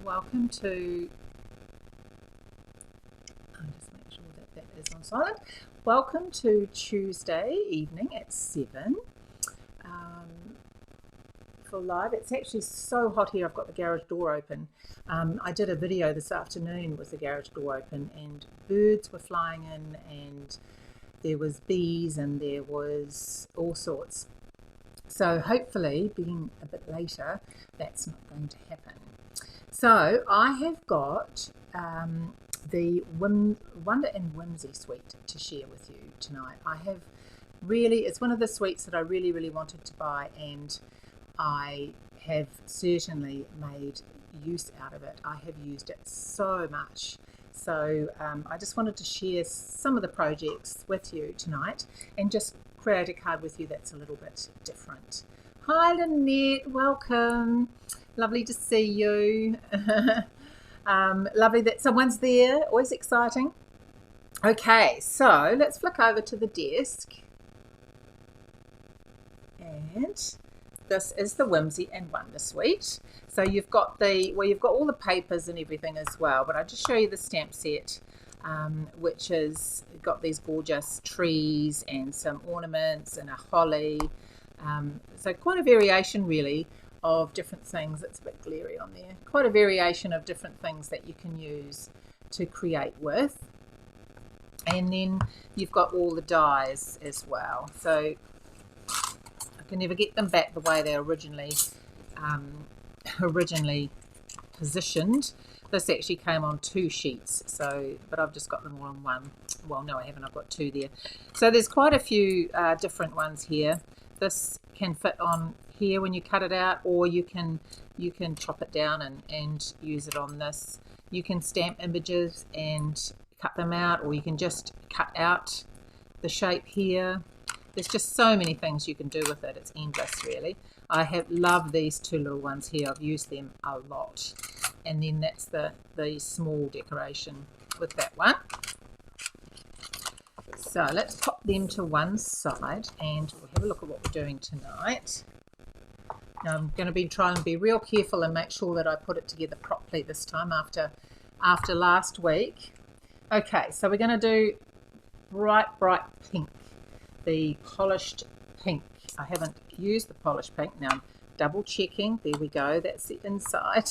Welcome to, I'll just make sure that that is on silent. Welcome to Tuesday evening at 7 for live. It's actually so hot here, I've got the garage door open. I did a video this afternoon with the garage door open and birds were flying in and there was bees and there was all sorts. So hopefully, being a bit later, that's not going to happen. So I have got the Wonder and Whimsy suite to share with you tonight. It's one of the suites that I really wanted to buy, and I have certainly made use out of it. I have used it so much. So I just wanted to share some of the projects with you tonight and just create a card with you that's a little bit different. Hi Lynette, welcome. Lovely to see you. Lovely that someone's there, always exciting. Okay, so let's flick over to the desk. And this is the Whimsy and Wonder suite. So you've got all the papers and everything as well, but I'll just show you the stamp set, which has got these gorgeous trees and some ornaments and a holly. So quite a variation really of different things. It's a bit glary on there. Quite a variation of different things that you can use to create with. And then you've got all the dies as well. So I can never get them back the way they originally positioned. This actually came on 2 sheets, but I've just got them all on one. Well, no, I haven't. I've got 2 there. So there's quite a few different ones here. This can fit on here when you cut it out, or you can chop it down and use it on this. You can stamp images and cut them out, or you can just cut out the shape here. There's just so many things you can do with it. It's endless, really. I have loved these 2 little ones here. I've used them a lot. And then that's the small decoration with that one. So let's pop them to one side and we'll have a look at what we're doing tonight. Now I'm going to be trying to be real careful and make sure that I put it together properly this time after last week. Okay, so we're going to do bright pink, the polished pink. I haven't used the polished pink. Now I'm double checking. There we go. That's the inside.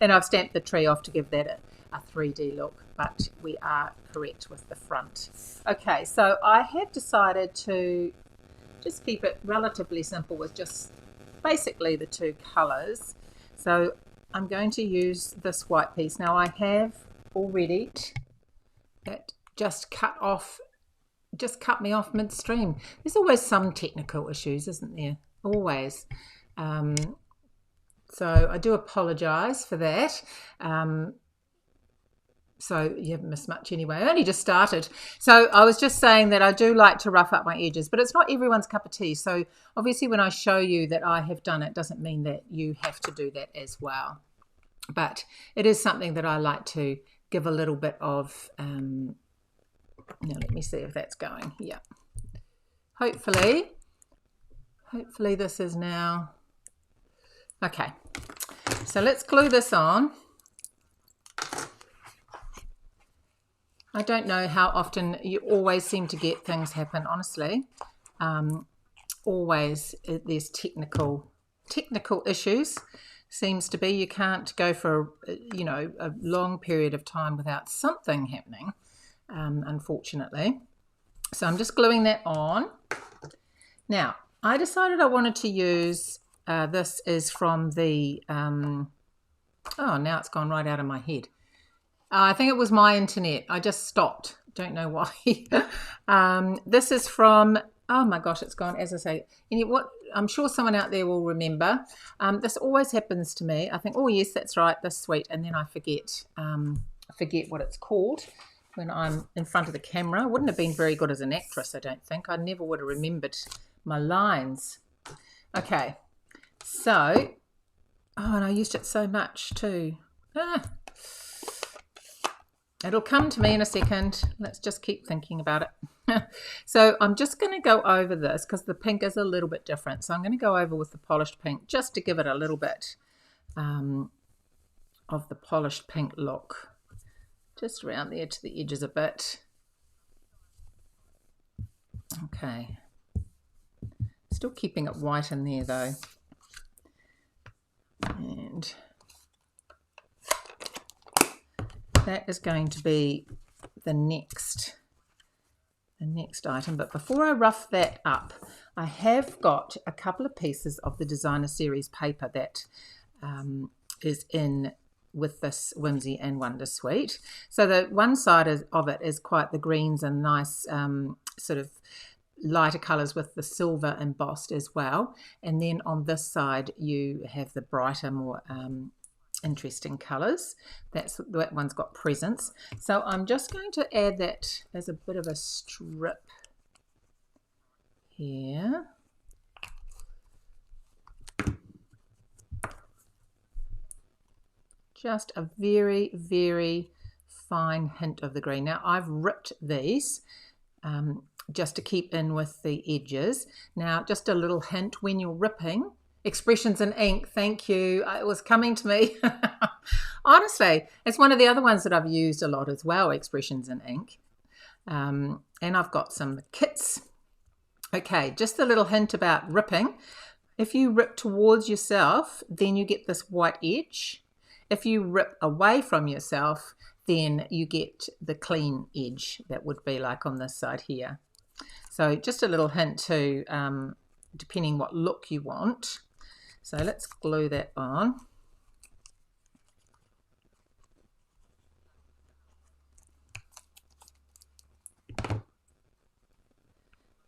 And I've stamped the tree off to give that a 3D look, but we are correct with the front. Okay, so I have decided to just keep it relatively simple with just basically the 2 colours. So I'm going to use this white piece. Now I have already it just cut me off midstream. There's always some technical issues, isn't there? Always. So I do apologise for that. So you haven't missed much anyway. I only just started. So I was just saying that I do like to rough up my edges, but it's not everyone's cup of tea. So obviously when I show you that I have done it, doesn't mean that you have to do that as well. But it is something that I like to give a little bit of, now let me see if that's going. Yeah. Hopefully this is now, okay. So let's glue this on. I don't know how often you always seem to get things happen, honestly. Always there's technical issues. Seems to be you can't go for a long period of time without something happening, unfortunately. So I'm just gluing that on. Now I decided I wanted to use this is from the oh, now it's gone right out of my head. I think it was my internet. I just stopped. Don't know why. This is from, oh my gosh, it's gone, as I say. What? I'm sure someone out there will remember. This always happens to me. I think, oh yes, that's right, this sweet, and then I forget what it's called when I'm in front of the camera. I wouldn't have been very good as an actress, I don't think. I never would have remembered my lines. Okay, so, oh, and I used it so much too. It'll come to me in a second. Let's just keep thinking about it. So I'm just going to go over this because the pink is a little bit different. So I'm going to go over with the polished pink just to give it a little bit of of the polished pink look, just around there to the edges a bit. Okay, still keeping it white in there though. And that is going to be the next item. But before I rough that up, I have got a couple of pieces of the designer series paper that is in with this Whimsy and Wondersuite. So the one side of it is quite the greens and nice sort of lighter colours with the silver embossed as well. And then on this side you have the brighter, more interesting colours. That one's got presents. So I'm just going to add that as a bit of a strip here. Just a very, very fine hint of the green. Now I've ripped these just to keep in with the edges. Now just a little hint when you're ripping, expressions in ink, thank you, it was coming to me. Honestly, it's one of the other ones that I've used a lot as well, expressions in ink. And I've got some kits. Okay, just a little hint about ripping. If you rip towards yourself, then you get this white edge. If you rip away from yourself, then you get the clean edge that would be like on this side here. So just a little hint to, depending what look you want. So let's glue that on.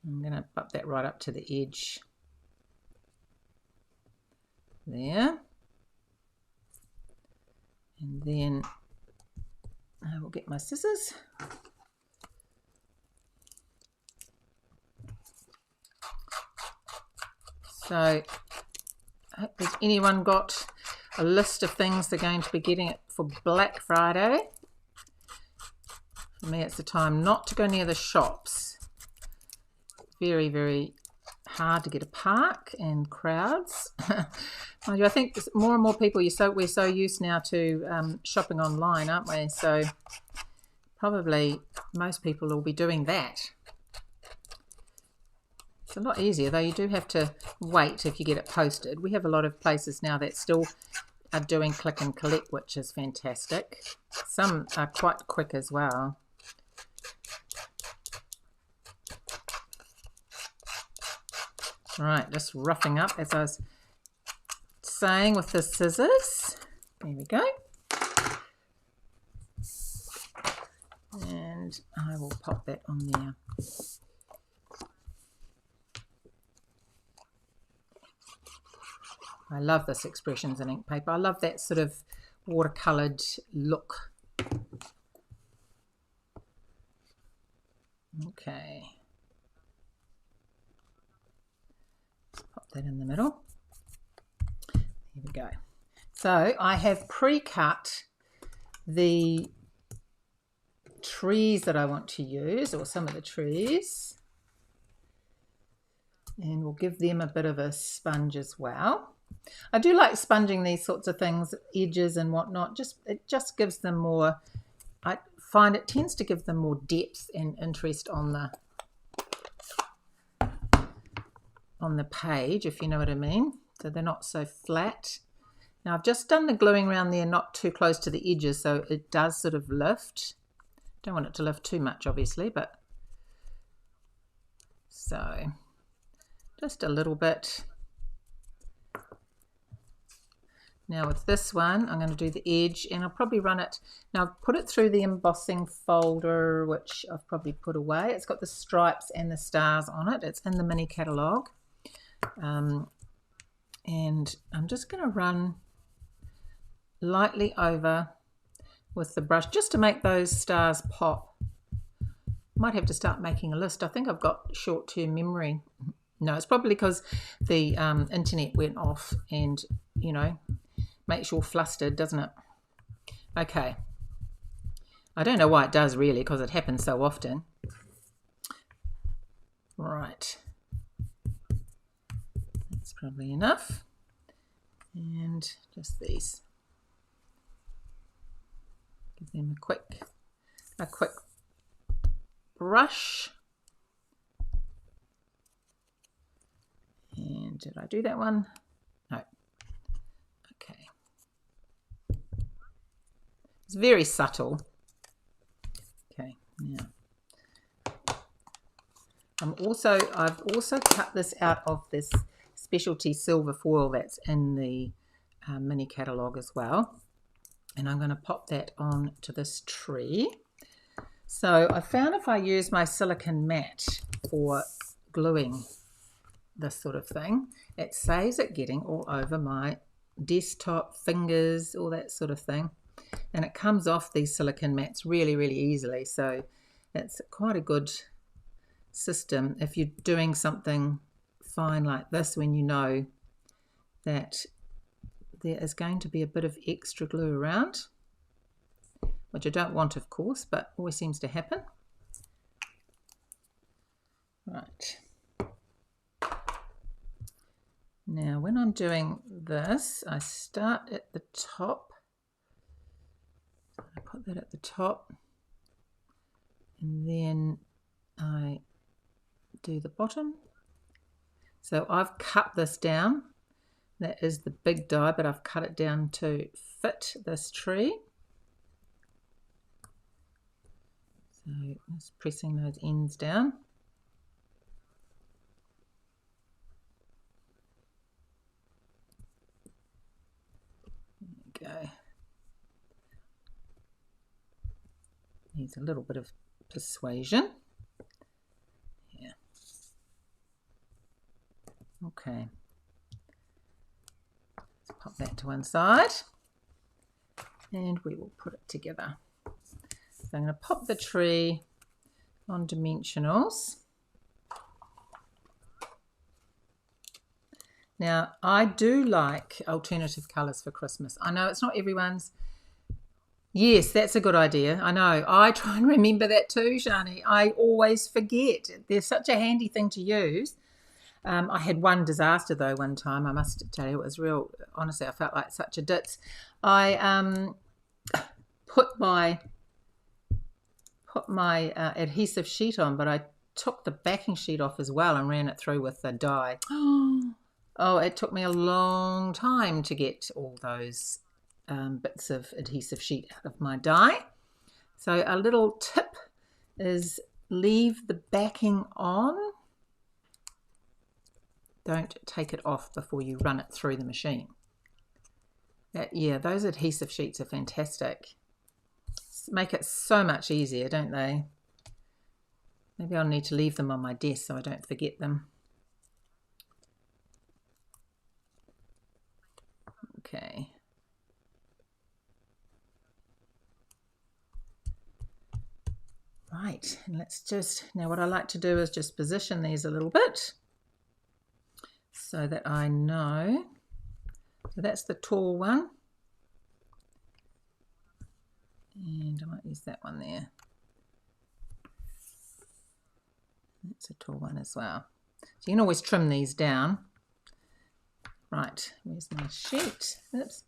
I'm going to pop that right up to the edge there. And then I will get my scissors. So has anyone got a list of things they're going to be getting it for Black Friday? For me, it's the time not to go near the shops. Very, very hard to get a park and crowds. Mind you, I think more and more people, we're so used now to shopping online, aren't we? So probably most people will be doing that. It's a lot easier, though. You do have to wait if you get it posted. We have a lot of places now that still are doing click and collect, which is fantastic. Some are quite quick as well. Right, just roughing up as I was saying with the scissors. There we go. And I will pop that on there. I love this expressions in ink paper. I love that sort of watercoloured look. Okay. Let's pop that in the middle. Here we go. So I have pre-cut the trees that I want to use, or some of the trees. And we'll give them a bit of a sponge as well. I do like sponging these sorts of things, edges and whatnot. It just gives them more, I find it tends to give them more depth and interest on the page, if you know what I mean. So they're not so flat. Now I've just done the gluing around there, not too close to the edges, so it does sort of lift. Don't want it to lift too much, obviously, but so just a little bit. Now with this one, I'm going to do the edge, and I'll probably run it. Now I've put it through the embossing folder, which I've probably put away. It's got the stripes and the stars on it. It's in the mini catalogue. And I'm just going to run lightly over with the brush just to make those stars pop. Might have to start making a list. I think I've got short-term memory. No, it's probably because the internet went off, and, you know, makes you all flustered, doesn't it? Okay. I don't know why it does, really, because it happens so often. Right. That's probably enough. And just these. Give them a quick brush. And did I do that one? No. Okay. It's very subtle. Okay, now I've also cut this out of this specialty silver foil that's in the mini catalogue as well, and I'm going to pop that on to this tree. So I found if I use my silicone mat for gluing this sort of thing, it saves it getting all over my desktop, fingers, all that sort of thing, and it comes off these silicone mats really easily. So it's quite a good system if you're doing something fine like this, when you know that there is going to be a bit of extra glue around, which I don't want, of course, but always seems to happen. Right. Now, when I'm doing this, I start at the top. I put that at the top, and then I do the bottom. So I've cut this down. That is the big die, but I've cut it down to fit this tree. So just pressing those ends down. There we go. Needs a little bit of persuasion. Yeah. Okay. Let's pop that to one side, and we will put it together. So I'm going to pop the tree on dimensionals. Now, I do like alternative colours for Christmas. I know it's not everyone's. Yes, that's a good idea. I know. I try and remember that too, Shani. I always forget. They're such a handy thing to use. I had one disaster though one time. I must tell you, it was real. Honestly, I felt like such a ditz. I put my adhesive sheet on, but I took the backing sheet off as well and ran it through with the dye. Oh, it took me a long time to get all those bits of adhesive sheet out of my die. So a little tip is leave the backing on. Don't take it off before you run it through the machine. Yeah, those adhesive sheets are fantastic. Make it so much easier, don't they? Maybe I'll need to leave them on my desk so I don't forget them. Okay. Right, and let's just, now what I like to do is just position these a little bit so that I know. So that's the tall one. And I might use that one there. That's a tall one as well. So you can always trim these down. Right, where's my sheet? Oops.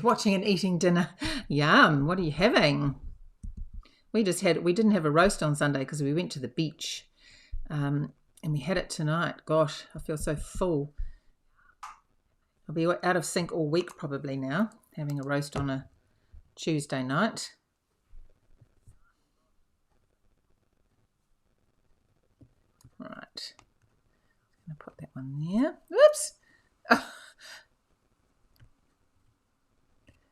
Watching and eating dinner. Yum, what are you having? We didn't have a roast on Sunday because we went to the beach. And we had it tonight. Gosh, I feel so full. I'll be out of sync all week probably now, having a roast on a Tuesday night. Right, I'm going to put that one there. Oops!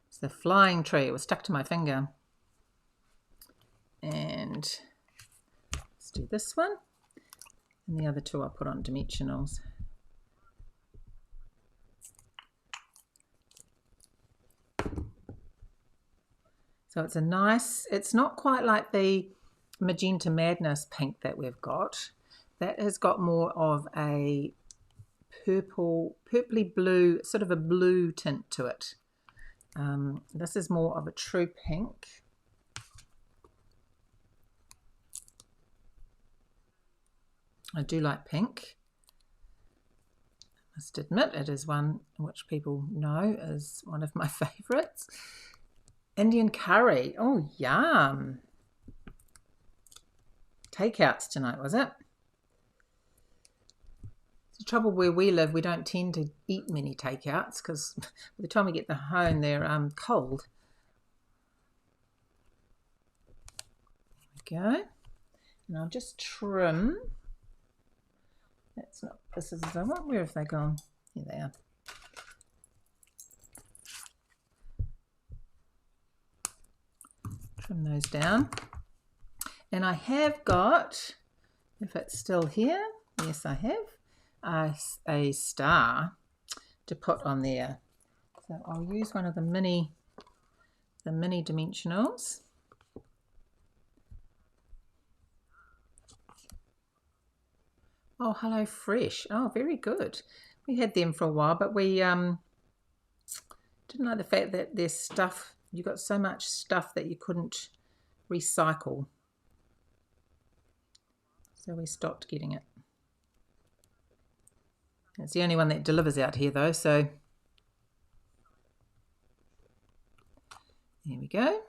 It's the flying tree. It was stuck to my finger. And let's do this one. And the other two I'll put on dimensionals. So it's a nice, it's not quite like the Magenta Madness pink that we've got. That has got more of a purpley blue, sort of a blue tint to it. This is more of a true pink. I do like pink. must admit it is one which people know is one of my favourites. Indian curry. Oh, yum. Takeouts tonight, was it? The trouble where we live, we don't tend to eat many takeouts because by the time we get them home, they're cold. There we go. And I'll just trim. That's not, this is the one. Where have they gone? Here they are. Trim those down. And I have got, if it's still here, yes I have, a star to put on there. So I'll use one of the mini dimensionals. Oh, Hello Fresh. Oh, very good. We had them for a while, but we didn't like the fact that their stuff, you got so much stuff that you couldn't recycle. So we stopped getting it. It's the only one that delivers out here though, so there we go.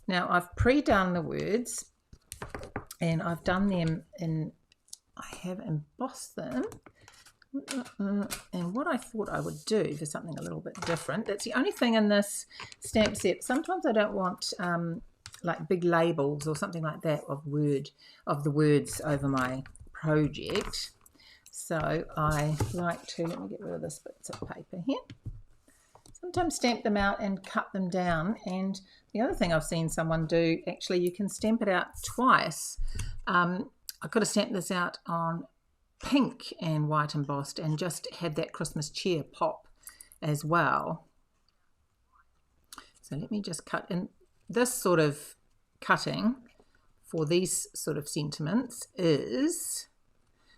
Now I've pre-done the words and I've done them in, I have embossed them. And what I thought I would do for something a little bit different, that's the only thing in this stamp set. Sometimes I don't want like big labels or something like that of the words over my project. So I like to, let me get rid of this bits of paper here. Sometimes stamp them out and cut them down. And the other thing I've seen someone do, actually you can stamp it out twice. I could have stamped this out on pink and white embossed and just had that Christmas cheer pop as well. So let me just cut in. This sort of cutting for these sort of sentiments is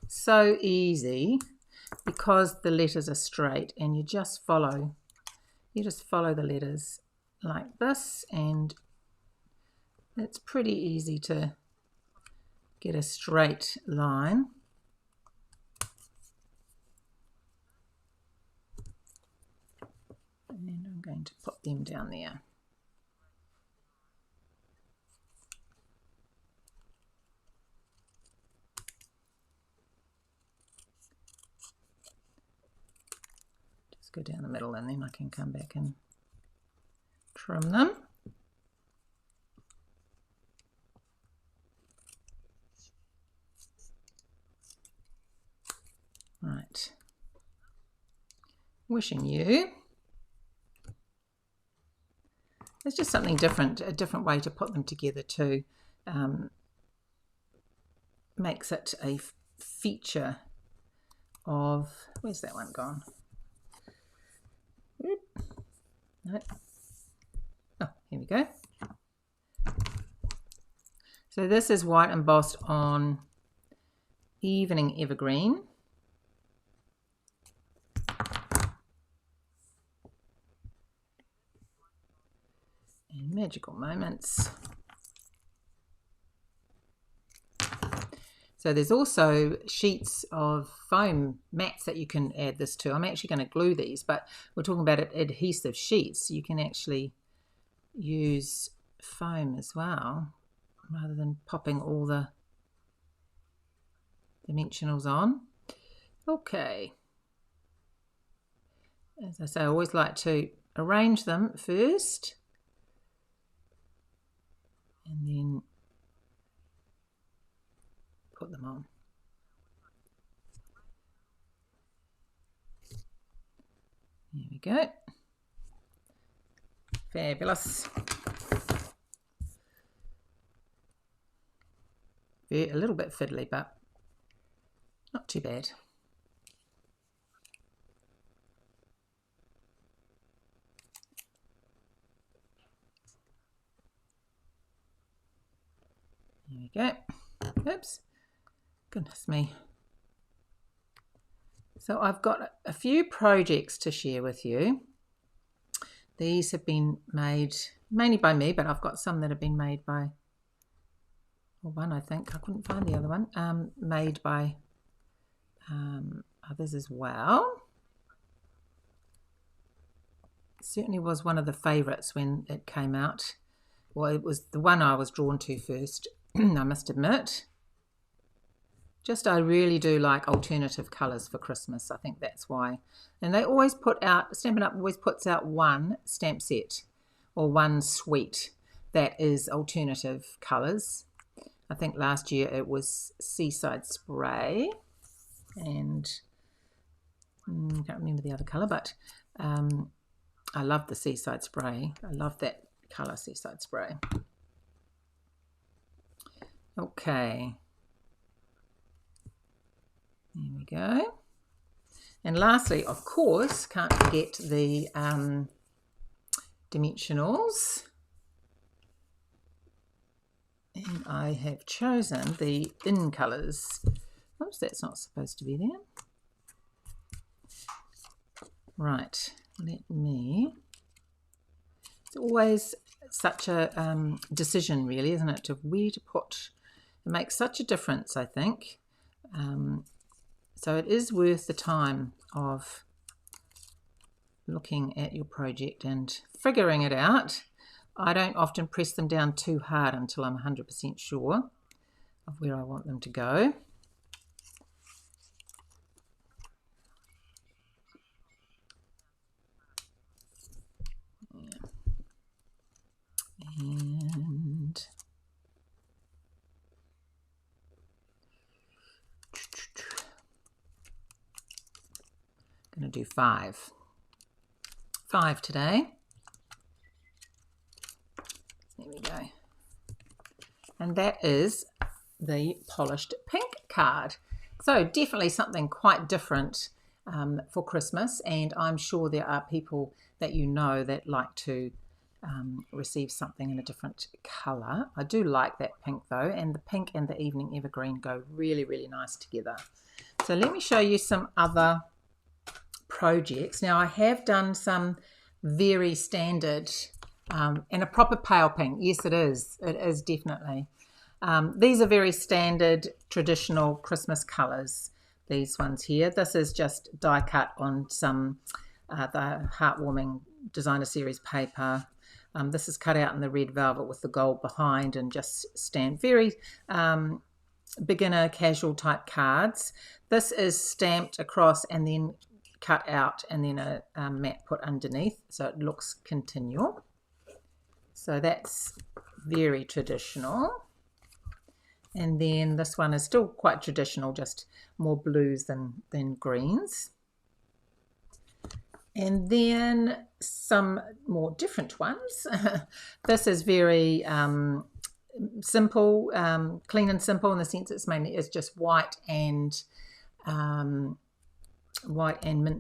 so easy because the letters are straight and you just follow the letters like this, and it's pretty easy to get a straight line. And I'm going to put them down there. Just go down the middle and then I can come back and trim them. Right. Wishing you. It's just something different, a different way to put them together too. Makes it a feature of, where's that one gone? Oop. No. Oh, here we go. So this is white embossed on Evening Evergreen. And Magical Moments. So there's also sheets of foam mats that you can add this to. I'm actually going to glue these, but we're talking about adhesive sheets. You can actually use foam as well, rather than popping all the dimensionals on. Okay. As I say, I always like to arrange them first and then put them on. There we go. Fabulous. A little bit fiddly, but not too bad. There we go. Oops. Goodness me. So I've got a few projects to share with you. These have been made mainly by me, but I've got some that have been made by, well, one I think, I couldn't find the other one, made by others as well. It certainly was one of the favourites when it came out. Well, it was the one I was drawn to first, I must admit. Just I really do like alternative colours for Christmas. I think that's why. And they always put out, Stampin' Up! Always puts out one stamp set or one suite that is alternative colours. I think last year it was Seaside Spray and I can't remember the other colour, but I love the Seaside Spray. I love that colour, Seaside Spray. Okay. There we go. And lastly, of course, can't forget the dimensionals. And I have chosen the in colours. Oops, that's not supposed to be there. Right, let me. It's always such a decision, really, isn't it, to where to put. It makes such a difference, I think. So it is worth the time of looking at your project and figuring it out. I don't often press them down too hard until I'm 100% sure of where I want them to go. And I'm going to do 5. 5 today. There we go. And that is the polished pink card. So definitely something quite different for Christmas, and I'm sure there are people that you know that like to receive something in a different colour. I do like that pink though, and the pink and the evening evergreen go really, really nice together. So let me show you some other projects. Now I have done some very standard and a proper pale pink. Yes, it is definitely. These are very standard traditional Christmas colours, these ones here. This is just die cut on some the Heartwarming Designer Series paper. This is cut out in the red velvet with the gold behind and just stamped. Very beginner casual type cards. This is stamped across and then cut out and then a mat put underneath so it looks continual. So that's very traditional. And then this one is still quite traditional, just more blues than greens. And then some more different ones. This is very simple, clean and simple in the sense it's just white and mint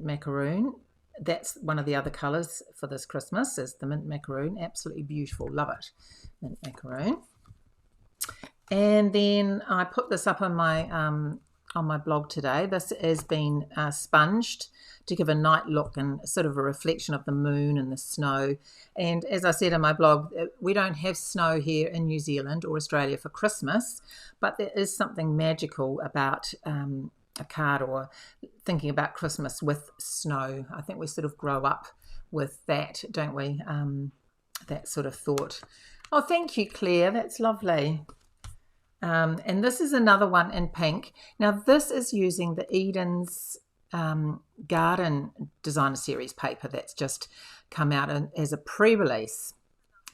macaroon. That's one of the other colours for this Christmas is the mint macaroon. Absolutely beautiful, love it, mint macaroon. And then I put this up on my blog today. This has been sponged to give a night look and sort of a reflection of the moon and the snow. And as I said in my blog, we don't have snow here in New Zealand or Australia for Christmas, but there is something magical about a card or thinking about Christmas with snow. I think we sort of grow up with that, don't we? That sort of thought. Oh, thank you, Claire. That's lovely. And this is another one in pink. Now, this is using the Eden's Garden Designer Series paper that's just come out as a pre-release.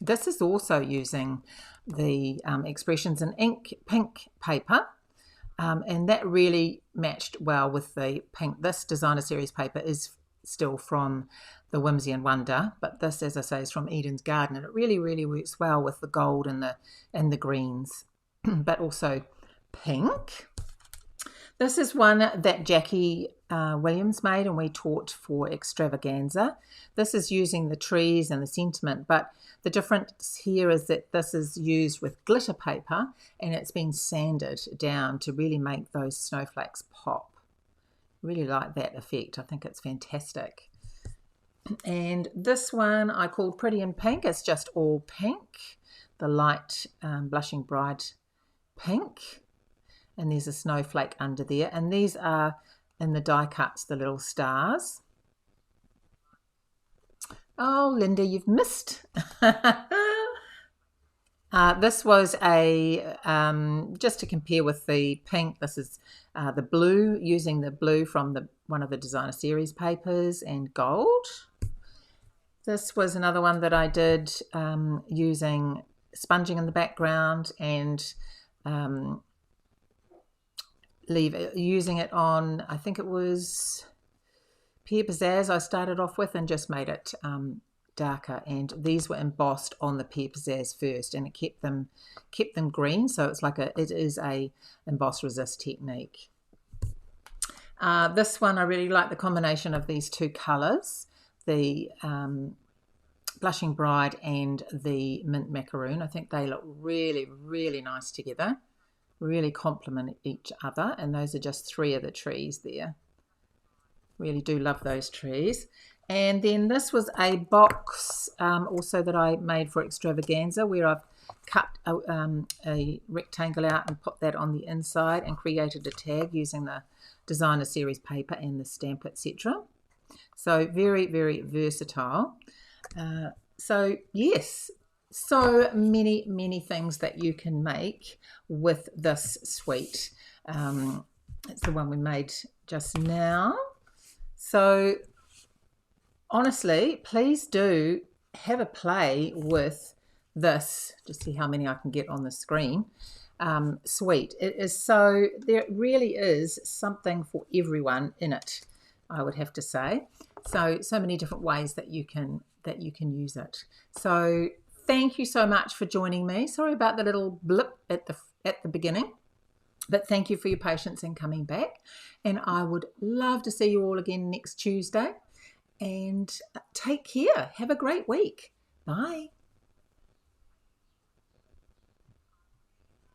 This is also using the Expressions in Ink pink paper. And that really matched well with the pink. This Designer Series paper is still from the Whimsy and Wonder, but this, as I say, is from Eden's Garden, and it really, really works well with the gold and the greens, but also pink. This is one that Jackie Williams made, and we taught for Extravaganza. This is using the trees and the sentiment, but the difference here is that this is used with glitter paper and it's been sanded down to really make those snowflakes pop. Really like that effect. I think it's fantastic. And this one I called Pretty in Pink. It's just all pink, the light Blushing Bride pink. And there's a snowflake under there. And these are in the die cuts, the little stars. Oh, Linda, you've missed. This was a, just to compare with the pink, this is the blue, using the blue from one of the designer series papers, and gold. This was another one that I did using sponging in the background and using it on, I think it was Pear Pizzazz I started off with, and just made it darker, and these were embossed on the Pear Pizzazz first, and it kept them green, so it is a emboss resist technique. This one, I really like the combination of these two colors, the Blushing Bride and the Mint Macaroon. I think they look really, really nice together, really complement each other, and those are just 3 of the trees there. Really do love those trees. And then this was a box also that I made for Extravaganza, where I've cut a rectangle out and put that on the inside and created a tag using the designer series paper and the stamp, etc. So very, very versatile. So yes, so many things that you can make with this suite. It's the one we made just now. So honestly, please do have a play with this. Just see how many I can get on the screen. Suite. It is so, there really is something for everyone in it, I would have to say. So many different ways that you can use it. So thank you so much for joining me. Sorry about the little blip at the beginning, but thank you for your patience in coming back. And I would love to see you all again next Tuesday. And take care. Have a great week. Bye.